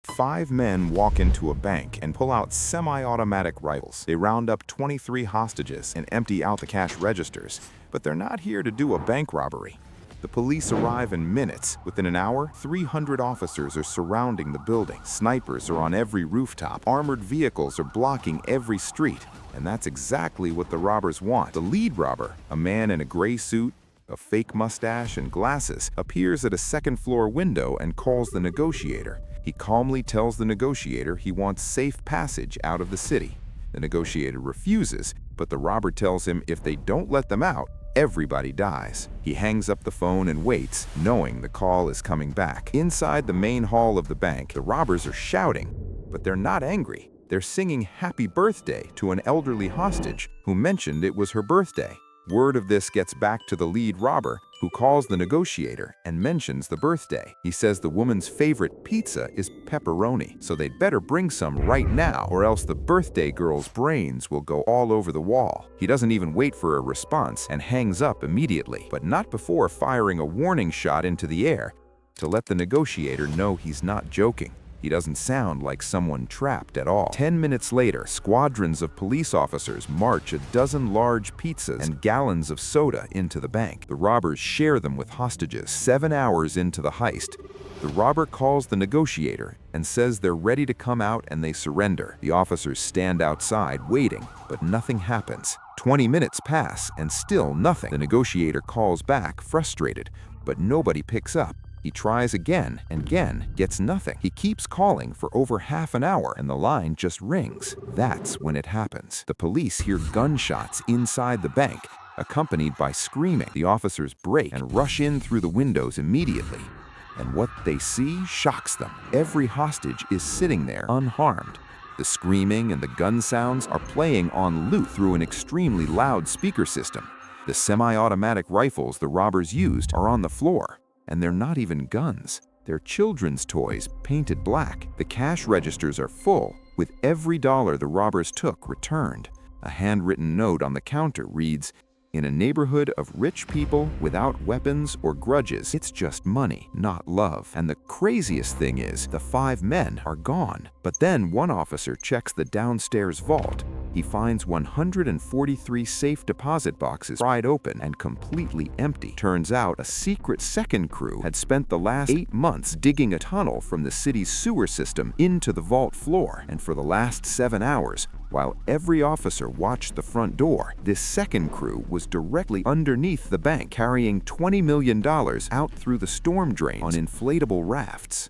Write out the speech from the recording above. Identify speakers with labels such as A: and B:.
A: 5 men walk into a bank and pull out semi-automatic rifles. They round up 23 hostages and empty out the cash registers, but they're not here to do a bank robbery. The police arrive in minutes. Within an hour, 300 officers are surrounding the building. Snipers are on every rooftop. Armored vehicles are blocking every street. And that's exactly what the robbers want. The lead robber, a man in a gray suit, a fake mustache, and glasses, appears at a second-floor window and calls the negotiator. He calmly tells the negotiator he wants safe passage out of the city. The negotiator refuses, but the robber tells him if they don't let them out, everybody dies. He hangs up the phone and waits, knowing the call is coming back. Inside the main hall of the bank, the robbers are shouting, but they're not angry. They're singing happy birthday to an elderly hostage who mentioned it was her birthday. Word of this gets back to the lead robber, who calls the negotiator and mentions the birthday. He says the woman's favorite pizza is pepperoni, so they'd better bring some right now, or else the birthday girl's brains will go all over the wall. He doesn't even wait for a response and hangs up immediately, but not before firing a warning shot into the air to let the negotiator know he's not joking. He doesn't sound like someone trapped at all. 10 minutes later, squadrons of police officers march a dozen large pizzas and gallons of soda into the bank. The robbers share them with hostages. 7 hours into the heist, the robber calls the negotiator and says they're ready to come out and they surrender. The officers stand outside waiting, but nothing happens. 20 minutes pass and still nothing. The negotiator calls back, frustrated, but nobody picks up. He tries again and again, gets nothing. He keeps calling for over half an hour and the line just rings. That's when it happens. The police hear gunshots inside the bank, accompanied by screaming. The officers break and rush in through the windows immediately. And what they see shocks them. Every hostage is sitting there unharmed. The screaming and the gun sounds are playing on loop through an extremely loud speaker system. The semi-automatic rifles the robbers used are on the floor. And they're not even guns. They're children's toys painted black. The cash registers are full, with every dollar the robbers took returned. A handwritten note on the counter reads, "In a neighborhood of rich people without weapons or grudges, it's just money, not love." And the craziest thing is, the 5 men are gone. But then one officer checks the downstairs vault. He finds 143 safe deposit boxes pried open and completely empty. Turns out a secret second crew had spent the last 8 months digging a tunnel from the city's sewer system into the vault floor. And for the last 7 hours, while every officer watched the front door, this second crew was directly underneath the bank, carrying $20 million out through the storm drains on inflatable rafts.